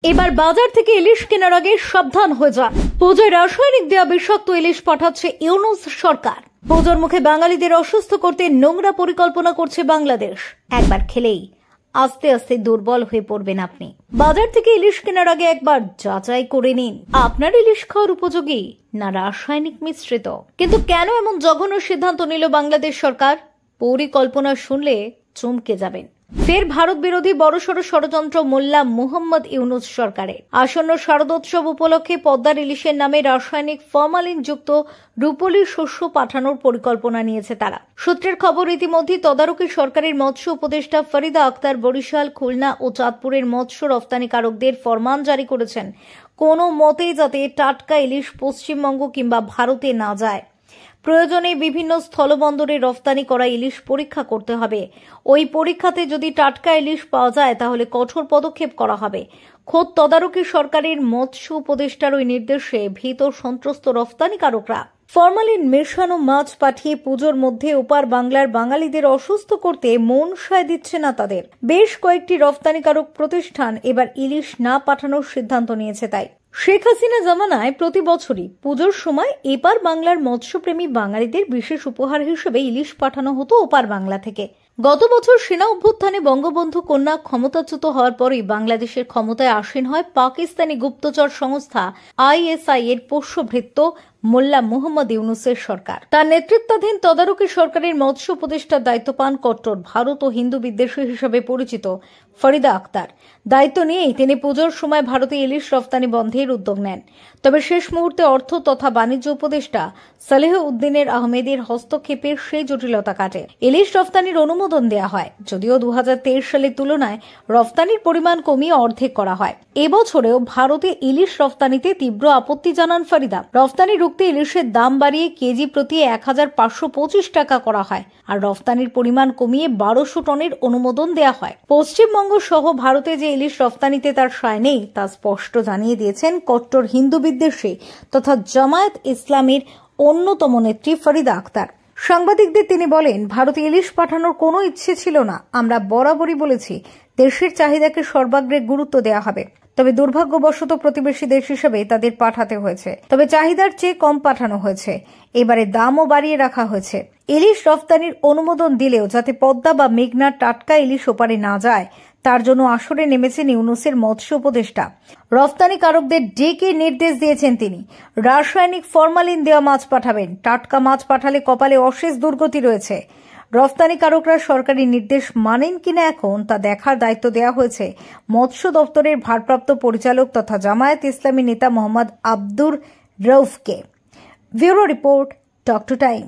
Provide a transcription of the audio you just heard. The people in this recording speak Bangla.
এবার বাজার থেকে ইলিশ কেনার আগে সাবধান হয়ে যান। পুজোয় রাসায়নিক দেওয়া বিষাক্ত ইলিশ পাঠাচ্ছে ইউনূস সরকার। পুজোর মুখে বাঙালিদের অসুস্থ করতে নোংরা পরিকল্পনা করছে বাংলাদেশ। একবার খেলেই আস্তে আস্তে দুর্বল হয়ে পড়বেন আপনি। বাজার থেকে ইলিশ কেনার আগে একবার যাচাই করে নিন আপনার ইলিশ খাওয়ার উপযোগী না রাসায়নিক মিশ্রিত। কিন্তু কেন এমন জঘন্য সিদ্ধান্ত নিল বাংলাদেশ সরকার? পরিকল্পনা শুনলে চমকে যাবেন। ফের ভারত বিরোধী বড়সড় ষড়যন্ত্র মোল্লা মুহাম্মদ ইউনূস সরকারের। আসন্ন শারদোৎসব উপলক্ষে পদ্মার ইলিশের নামে রাসায়নিক ফরমালিন যুক্ত রূপোলি শস্য পাঠানোর পরিকল্পনা নিয়েছে তারা। সূত্রের খবর, ইতিমধ্যে তদারকি সরকারের মৎস্য উপদেষ্টা ফরিদা আক্তার বরিশাল, খুলনা ও চাঁদপুরের মৎস্য রফতানিকারকদের ফরমান জারি করেছেন কোনো মতেই যাতে টাটকা ইলিশ পশ্চিমবঙ্গ কিংবা ভারতে না যায়। প্রয়োজনে বিভিন্ন স্থলবন্দরে রফতানি করা ইলিশ পরীক্ষা করতে হবে। ওই পরীক্ষাতে যদি টাটকা ইলিশ পাওয়া যায় তাহলে কঠোর পদক্ষেপ করা হবে। খোদ তদারকি সরকারের মৎস্য উপদেষ্টার ওই নির্দেশে ভীত সন্ত্রস্ত রফতানিকারকরা ফরমালিন মেশানো মাছ পাঠিয়ে পুজোর মধ্যে ওপার বাংলার বাঙালিদের অসুস্থ করতে মন সায় দিচ্ছে না তাদের। বেশ কয়েকটি রফতানিকারক প্রতিষ্ঠান এবার ইলিশ না পাঠানোর সিদ্ধান্ত নিয়েছে। তাই শেখ হাসিনা জামানায় প্রতি বছরই পুজোর সময় এপার বাংলার মৎস্যপ্রেমী বাঙালিদের বিশেষ উপহার হিসেবে ইলিশ পাঠানো হতো ওপার বাংলা থেকে। গত বছর সেনা অভ্যুত্থানে বঙ্গবন্ধু কন্যা ক্ষমতাচ্যুত হওয়ার পরই বাংলাদেশের ক্ষমতায় আসীন হয় পাকিস্তানি গুপ্তচর সংস্থা ISI এর পোষ্যভৃত্য মোল্লা মুহাম্মদ ইউনূসের সরকার। তার নেতৃত্বাধীন তদারকি সরকারের মৎস্য উপদেষ্টার দায়িত্ব পান কট্টর ভারত ও হিন্দু বিদ্বেষী হিসেবে পরিচিত ফরিদা আক্তার। দায়িত্ব নিয়েই তিনি পুজোর সময় ভারতে ইলিশ রফতানি বন্ধের উদ্যোগ নেন। তবে শেষ মুহূর্তে অর্থ তথা বাণিজ্য উপদেষ্টা সালেহ উদ্দিনের আহমেদের হস্তক্ষেপের সেই জটিলতা কাটে। ইলিশ রফতানির অনুমোদন দেওয়া হয়, যদিও 2023 সালের তুলনায় রফতানির পরিমাণ কমিয়ে অর্ধেক করা হয়। এবছরেও ভারতে ইলিশ রফতানিতে তীব্র আপত্তি জানান ফরিদা। রফতানি রুখতে ইলিশের দাম বাড়িয়ে কেজি প্রতি 1525 টাকা করা হয় আর রফতানির পরিমাণ কমিয়ে 1200 টনের অনুমোদন দেওয়া হয়। পশ্চিমবঙ্গ সহ ভারতে যে ইলিশ রফতানিতে তার সায় নেই তা স্পষ্ট জানিয়ে দিয়েছেন কট্টর হিন্দু বিদ্বেষী তথা জামায়াত ইসলামীর অন্যতম নেত্রী ফরিদা আক্তার। সাংবাদিকদের তিনি বলেন, ভারতে ইলিশ পাঠানোর কোনো ইচ্ছে ছিল না। আমরা বরাবরই বলেছি দেশের চাহিদাকে সর্বাগ্রে গুরুত্ব দেওয়া হবে। তবে দুর্ভাগ্যবশত প্রতিবেশী দেশ হিসেবে তাদের পাঠাতে হয়েছে। তবে চাহিদার চেয়ে কম পাঠানো হয়েছে। এবারে দামও বাড়িয়ে রাখা হয়েছে। ইলিশ রফতানির অনুমোদন দিলেও যাতে পদ্মা বা মেঘনার টাটকা ইলিশ ওপারে না যায় তার জন্য আসরে নেমেছেন ইউনূসের মৎস্য উপদেষ্টা। রফতানিকারকদের ডেকে নির্দেশ দিয়েছেন তিনি, রাসায়নিক ফরমালিন দেওয়া মাছ পাঠাবেন। টাটকা মাছ পাঠালে কপালে অশেষ দুর্গতি রয়েছে। রফতানিকারকরা সরকারি নির্দেশ মানেন কিনা এখন তা দেখার দায়িত্ব দেওয়া হয়েছে মৎস্য দপ্তরের ভারপ্রাপ্ত পরিচালক তথা জামায়াত ইসলামী নেতা মোহাম্মদ আব্দুর রউফকে। Bureau report, talk to time.